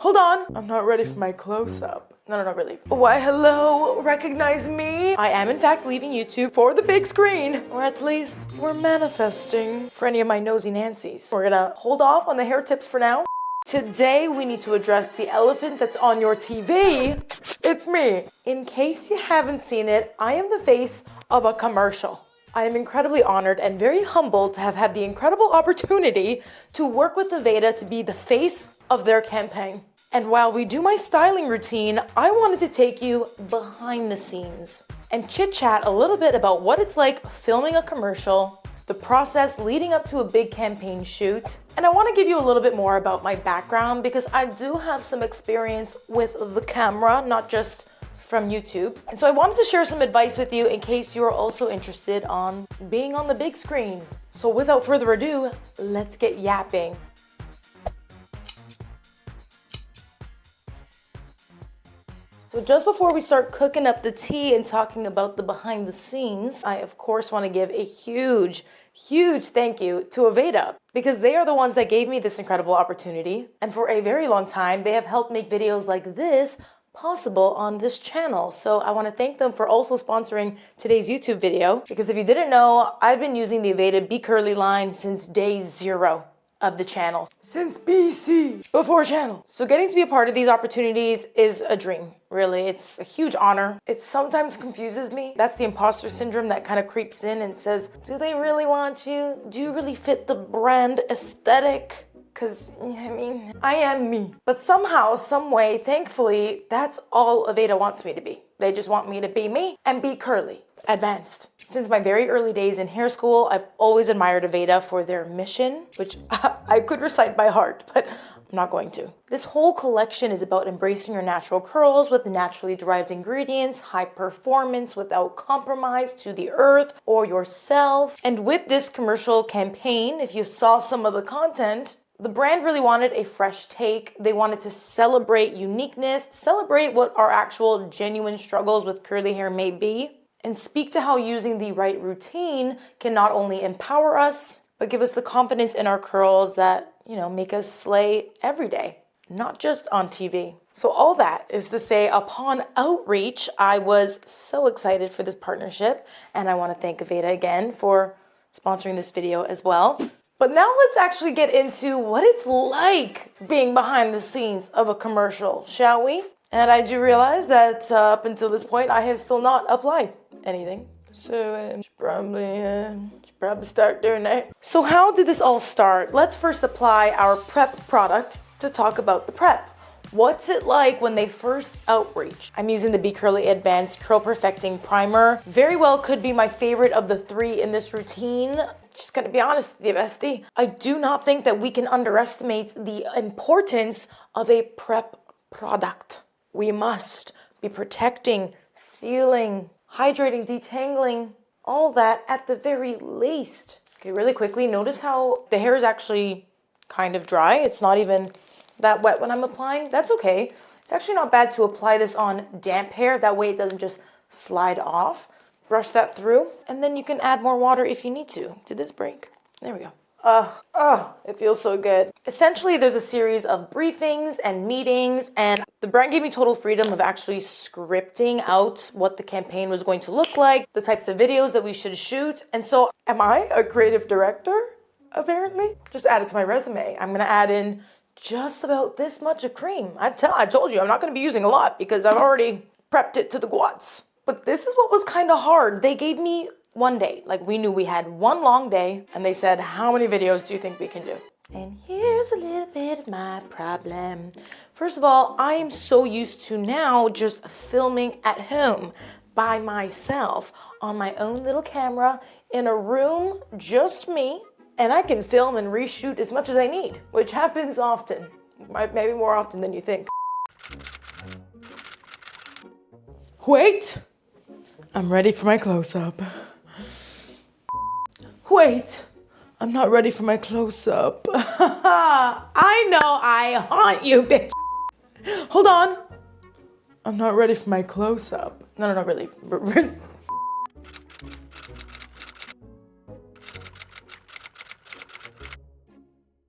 Hold on, I'm not ready for my close-up. No, not really. Why, hello, recognize me? I am in fact leaving YouTube for the big screen, or at least we're manifesting for any of my nosy Nancys. We're gonna hold off on the hair tips for now. Today, we need to address the elephant that's on your TV. It's me. In case you haven't seen it, I am the face of a commercial. I am incredibly honored and very humbled to have had the incredible opportunity to work with Aveda to be the face of their campaign. And while we do my styling routine, I wanted to take you behind the scenes and chit chat a little bit about what it's like filming a commercial, the process leading up to a big campaign shoot. And I want to give you a little bit more about my background because I do have some experience with the camera, not just from YouTube. And so I wanted to share some advice with you in case you're also interested on being on the big screen. So without further ado, let's get yapping. So just before we start cooking up the tea and talking about the behind the scenes, I of course want to give a huge thank you to Aveda because they are the ones that gave me this incredible opportunity. And for a very long time, they have helped make videos like this possible on this channel. So I want to thank them for also sponsoring today's YouTube video because if you didn't know, I've been using the Aveda Be Curly line since day 0 of the channel. Since BC, before channel. So getting to be a part of these opportunities is a dream, really. It's a huge honor. It sometimes confuses me. That's the imposter syndrome that kind of creeps in and says, do they really want you? Do you really fit the brand aesthetic? Because, I mean, I am me. But somehow, some way, thankfully, that's all Aveda wants me to be. They just want me to be me and be curly. Advanced. Since my very early days in hair school, I've always admired Aveda for their mission, which I could recite by heart, but I'm not going to. This whole collection is about embracing your natural curls with naturally derived ingredients, high performance without compromise to the earth or yourself. And with this commercial campaign, if you saw some of the content, the brand really wanted a fresh take. They wanted to celebrate uniqueness, celebrate what our actual genuine struggles with curly hair may be, and speak to how using the right routine can not only empower us, but give us the confidence in our curls that, make us slay every day, not just on TV. So all that is to say, upon outreach, I was so excited for this partnership, and I want to thank Aveda again for sponsoring this video as well. But now let's actually get into what it's like being behind the scenes of a commercial, shall we? And I do realize that up until this point, I have still not applied anything. So should probably start doing that. So how did this all start? Let's first apply our prep product to talk about the prep. What's it like when they first outreach? I'm using the Be Curly Advanced Curl Perfecting Primer. Very well could be my favorite of the 3 in this routine. Just gonna be honest with you, bestie. I do not think that we can underestimate the importance of a prep product. We must be protecting, sealing, hydrating, detangling, all that at the very least. Okay, really quickly, notice how the hair is actually kind of dry. It's not even that wet when I'm applying. That's okay. It's actually not bad to apply this on damp hair. That way it doesn't just slide off. Brush that through, and then you can add more water if you need to. Did this break? There we go. It feels so good. Essentially, there's a series of briefings and meetings, and the brand gave me total freedom of actually scripting out what the campaign was going to look like, the types of videos that we should shoot. And so, am I a creative director? Apparently. Just add it to my resume. I'm gonna add in just about this much of cream. I told you, I'm not gonna be using a lot because I've already prepped it to the guats. But this is what was kind of hard. They gave me one day. Like, we knew we had one long day, and they said, how many videos do you think we can do? And here's a little bit of my problem. First of all, I am so used to now just filming at home by myself on my own little camera in a room, just me, and I can film and reshoot as much as I need, which happens often, maybe more often than you think. Wait, I'm ready for my close-up. Wait, I'm not ready for my close-up. I know I haunt you, bitch. Hold on. I'm not ready for my close-up. No, really.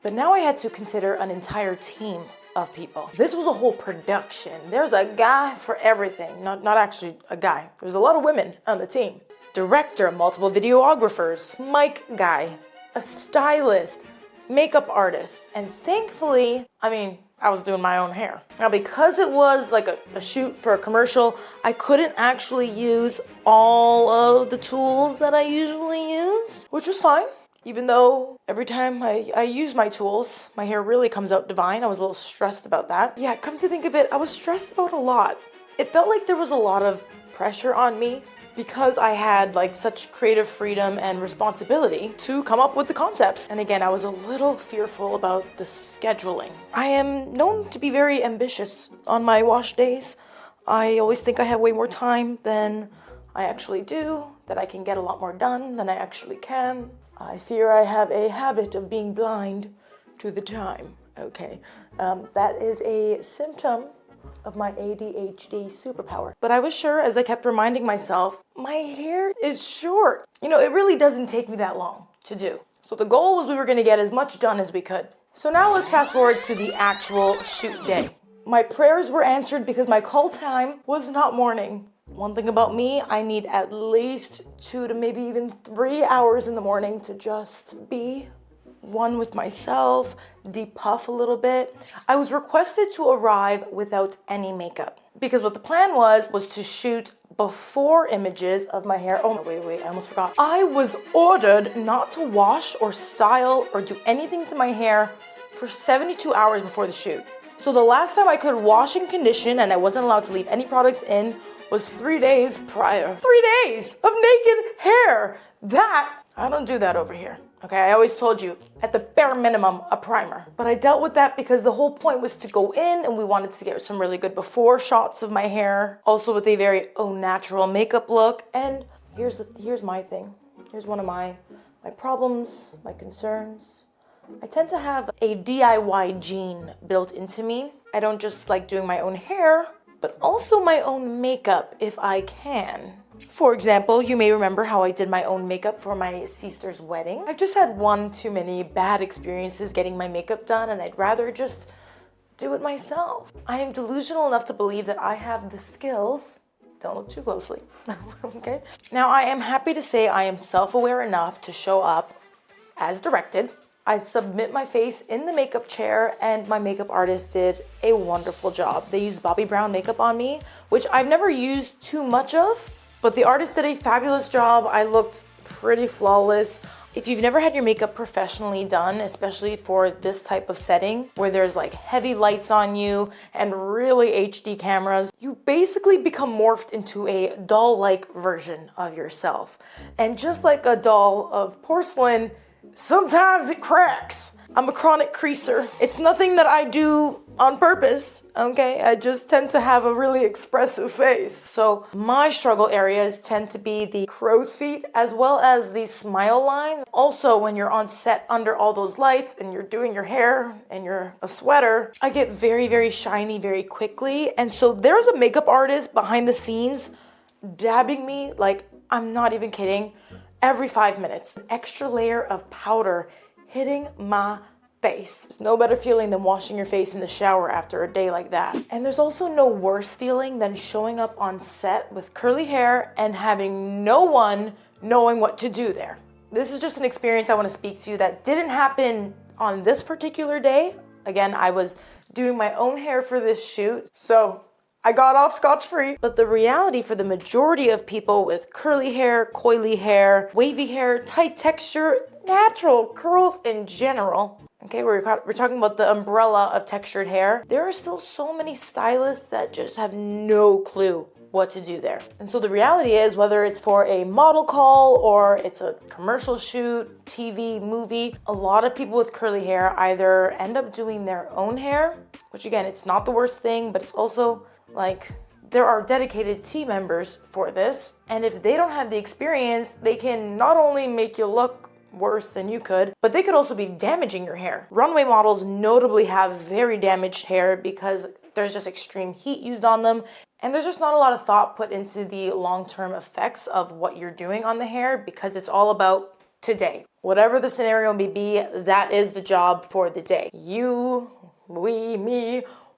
But now I had to consider an entire team. of people. This was a whole production. There's a guy for everything. Not actually a guy. There's a lot of women on the team. Director, multiple videographers, mic guy, a stylist, makeup artist, and thankfully, I was doing my own hair. Now, because it was like a shoot for a commercial, I couldn't actually use all of the tools that I usually use, which was fine. Even though every time I use my tools, my hair really comes out divine. I was a little stressed about that. Yeah, come to think of it, I was stressed about a lot. It felt like there was a lot of pressure on me because I had like such creative freedom and responsibility to come up with the concepts. And again, I was a little fearful about the scheduling. I am known to be very ambitious on my wash days. I always think I have way more time than I actually do, that I can get a lot more done than I actually can. I fear I have a habit of being blind to the time. Okay, that is a symptom of my ADHD superpower. But I was sure, as I kept reminding myself, my hair is short. It really doesn't take me that long to do. So the goal was we were gonna get as much done as we could. So now let's fast forward to the actual shoot day. My prayers were answered because my call time was not morning. One thing about me, I need at least 2 to maybe even 3 hours in the morning to just be one with myself, depuff a little bit. I was requested to arrive without any makeup because what the plan was to shoot before images of my hair. Oh, wait, I almost forgot. I was ordered not to wash or style or do anything to my hair for 72 hours before the shoot. So the last time I could wash and condition and I wasn't allowed to leave any products in was 3 days prior. 3 days of naked hair. I don't do that over here. Okay, I always told you, at the bare minimum, a primer. But I dealt with that because the whole point was to go in and we wanted to get some really good before shots of my hair, also with a very au natural makeup look. And here's my thing. Here's one of my problems, my concerns. I tend to have a DIY gene built into me. I don't just like doing my own hair, but also my own makeup if I can. For example, you may remember how I did my own makeup for my sister's wedding. I've just had one too many bad experiences getting my makeup done, and I'd rather just do it myself. I am delusional enough to believe that I have the skills. Don't look too closely, okay? Now, I am happy to say I am self-aware enough to show up as directed. I submit my face in the makeup chair, and my makeup artist did a wonderful job. They used Bobbi Brown makeup on me, which I've never used too much of, but the artist did a fabulous job. I looked pretty flawless. If you've never had your makeup professionally done, especially for this type of setting where there's like heavy lights on you and really HD cameras, you basically become morphed into a doll-like version of yourself. And just like a doll of porcelain, sometimes it cracks. I'm a chronic creaser. It's nothing that I do on purpose, okay? I just tend to have a really expressive face. So my struggle areas tend to be the crow's feet as well as the smile lines. Also, when you're on set under all those lights and you're doing your hair and you're a sweater, I get very, very shiny very quickly. And so there's a makeup artist behind the scenes dabbing me, like, I'm not even kidding, every 5 minutes. An extra layer of powder hitting my face. There's no better feeling than washing your face in the shower after a day like that. And there's also no worse feeling than showing up on set with curly hair and having no one knowing what to do there. This is just an experience I want to speak to that didn't happen on this particular day. Again, I was doing my own hair for this shoot, so I got off scotch-free. But the reality for the majority of people with curly hair, coily hair, wavy hair, tight texture, natural curls in general, okay, we're talking about the umbrella of textured hair, there are still so many stylists that just have no clue what to do there. And so the reality is, whether it's for a model call or it's a commercial shoot, TV, movie, a lot of people with curly hair either end up doing their own hair, which again, it's not the worst thing, but it's also like, there are dedicated team members for this. And if they don't have the experience, they can not only make you look worse than you could, but they could also be damaging your hair. Runway models notably have very damaged hair because there's just extreme heat used on them. And there's just not a lot of thought put into the long-term effects of what you're doing on the hair because it's all about today. Whatever the scenario may be, that is the job for the day. You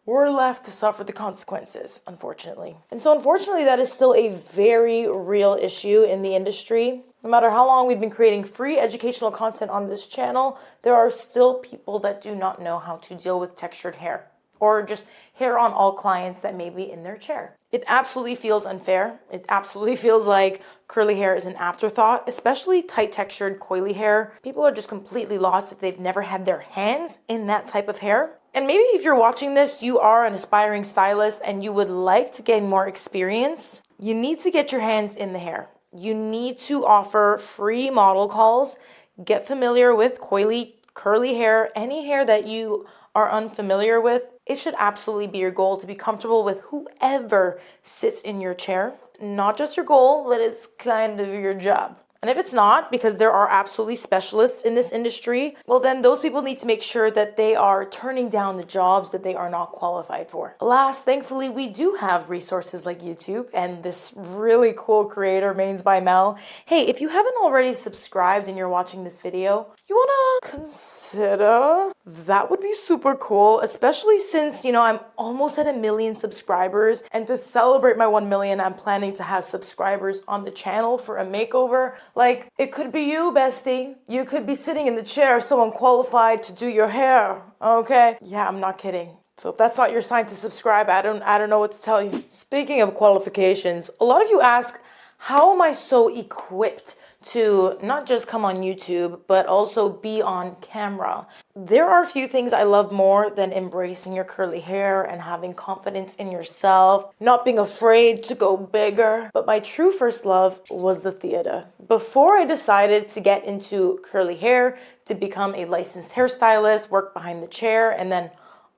we're left to suffer the consequences, unfortunately. And so unfortunately, that is still a very real issue in the industry. No matter how long we've been creating free educational content on this channel, there are still people that do not know how to deal with textured hair, or just hair on all clients that may be in their chair. It absolutely feels unfair. It absolutely feels like curly hair is an afterthought, especially tight textured coily hair. People are just completely lost if they've never had their hands in that type of hair. And maybe if you're watching this, you are an aspiring stylist and you would like to gain more experience, you need to get your hands in the hair. You need to offer free model calls, get familiar with coily, curly hair, any hair that you are unfamiliar with. It should absolutely be your goal to be comfortable with whoever sits in your chair. Not just your goal, but it's kind of your job. And if it's not, because there are absolutely specialists in this industry, well then those people need to make sure that they are turning down the jobs that they are not qualified for. Alas, thankfully, we do have resources like YouTube and this really cool creator, Mains by Mell. Hey, if you haven't already subscribed and you're watching this video, you wanna consider? That would be super cool, especially since, I'm almost at 1 million subscribers. And to celebrate my 1 million, I'm planning to have subscribers on the channel for a makeover. Like, it could be you, bestie. You could be sitting in the chair of someone qualified to do your hair, okay? Yeah, I'm not kidding. So if that's not your sign to subscribe, I don't know what to tell you. Speaking of qualifications, a lot of you ask, how am I so equipped to not just come on YouTube, but also be on camera? There are a few things I love more than embracing your curly hair and having confidence in yourself, not being afraid to go bigger. But my true first love was the theater. Before I decided to get into curly hair, to become a licensed hairstylist, work behind the chair, and then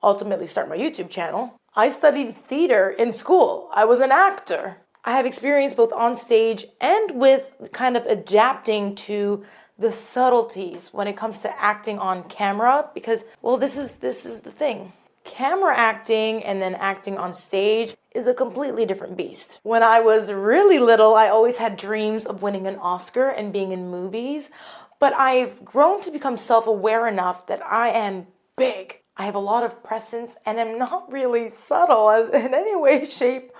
ultimately start my YouTube channel, I studied theater in school. I was an actor. I have experience both on stage and with kind of adapting to the subtleties when it comes to acting on camera, because, well, this is the thing. Camera acting and then acting on stage is a completely different beast. When I was really little, I always had dreams of winning an Oscar and being in movies, but I've grown to become self-aware enough that I am big. I have a lot of presence and am not really subtle in any way, shape,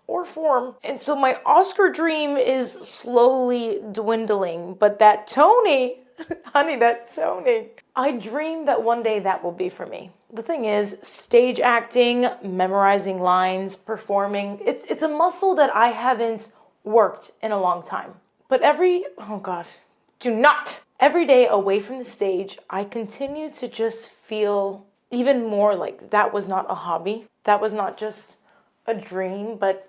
or form. And so my Oscar dream is slowly dwindling, but that Tony, honey, that Tony, I dream that one day that will be for me. The thing is, stage acting, memorizing lines, performing, it's a muscle that I haven't worked in a long time. But every day away from the stage, I continue to just feel even more like that was not a hobby. That was not just a dream, but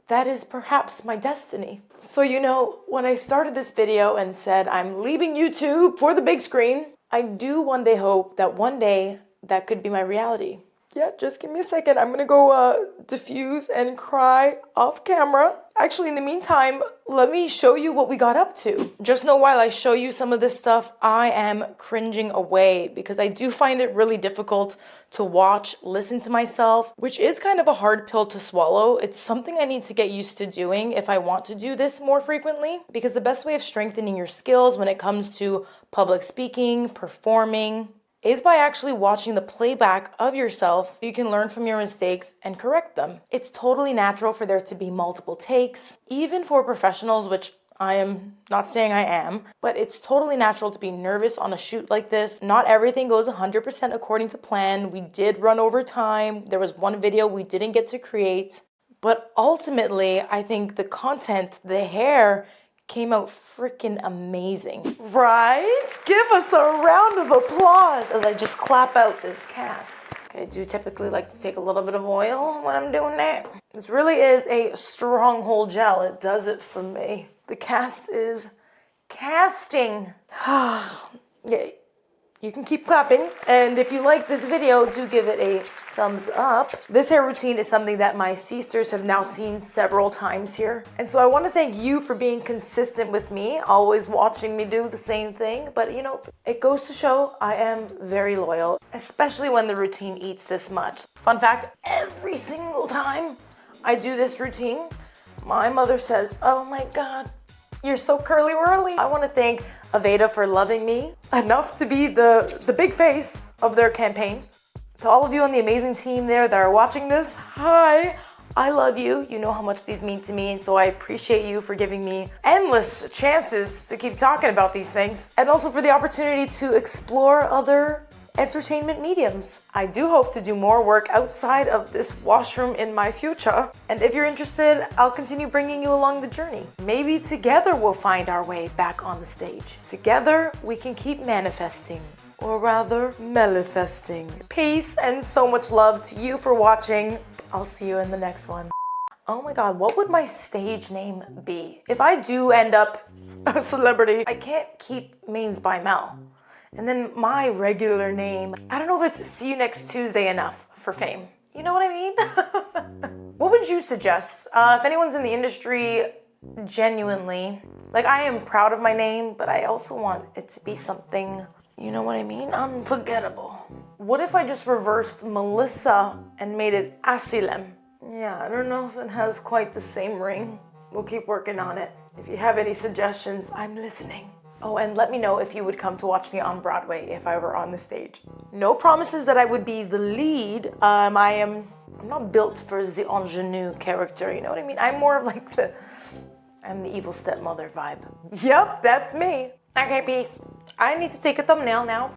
that is perhaps my destiny. So, when I started this video and said I'm leaving YouTube for the big screen, I do one day hope that one day that could be my reality. Yeah, just give me a second. I'm gonna go diffuse and cry off camera. Actually, in the meantime, let me show you what we got up to. Just know while I show you some of this stuff, I am cringing away because I do find it really difficult to watch, listen to myself, which is kind of a hard pill to swallow. It's something I need to get used to doing if I want to do this more frequently, because the best way of strengthening your skills when it comes to public speaking, performing, is by actually watching the playback of yourself. You can learn from your mistakes and correct them. It's totally natural for there to be multiple takes, even for professionals, which I am not saying I am, but it's totally natural to be nervous on a shoot like this. Not everything goes 100% according to plan. We did run over time. There was one video we didn't get to create, but ultimately, I think the content, the hair, came out freaking amazing, right? Give us a round of applause as I just clap out this cast. Okay, I do typically like to take a little bit of oil when I'm doing that. This really is a stronghold gel. It does it for me. The cast is casting. Yeah. You can keep clapping, and if you like this video, do give it a thumbs up. This hair routine is something that my sisters have now seen several times here. And so I want to thank you for being consistent with me, always watching me do the same thing. But it goes to show I am very loyal, especially when the routine eats this much. Fun fact, every single time I do this routine, my mother says, "Oh my God, you're so curly whirly." I want to thank Aveda for loving me enough to be the big face of their campaign. To all of you on the amazing team there that are watching this, hi. I love you. You know how much these mean to me, and so I appreciate you for giving me endless chances to keep talking about these things, and also for the opportunity to explore other entertainment mediums. I do hope to do more work outside of this washroom in my future, and if you're interested, I'll continue bringing you along the journey. Maybe together we'll find our way back on the stage. Together we can keep manifesting, or rather manifesting. Peace and so much love to you for watching. I'll see you in the next one. Oh my God, what would my stage name be? If I do end up a celebrity, I can't keep Mains by Mell. And then my regular name, I don't know if it's See You Next Tuesday enough for fame. You know what I mean? What would you suggest? If anyone's in the industry, genuinely, like I am proud of my name, but I also want it to be something, you know what I mean? Unforgettable. What if I just reversed Melissa and made it Asilem? Yeah, I don't know if it has quite the same ring. We'll keep working on it. If you have any suggestions, I'm listening. Oh, and let me know if you would come to watch me on Broadway if I were on the stage. No promises that I would be the lead. I'm not built for the ingenue character, you know what I mean? I'm more of like I'm the evil stepmother vibe. Yep, that's me. Okay, peace. I need to take a thumbnail now.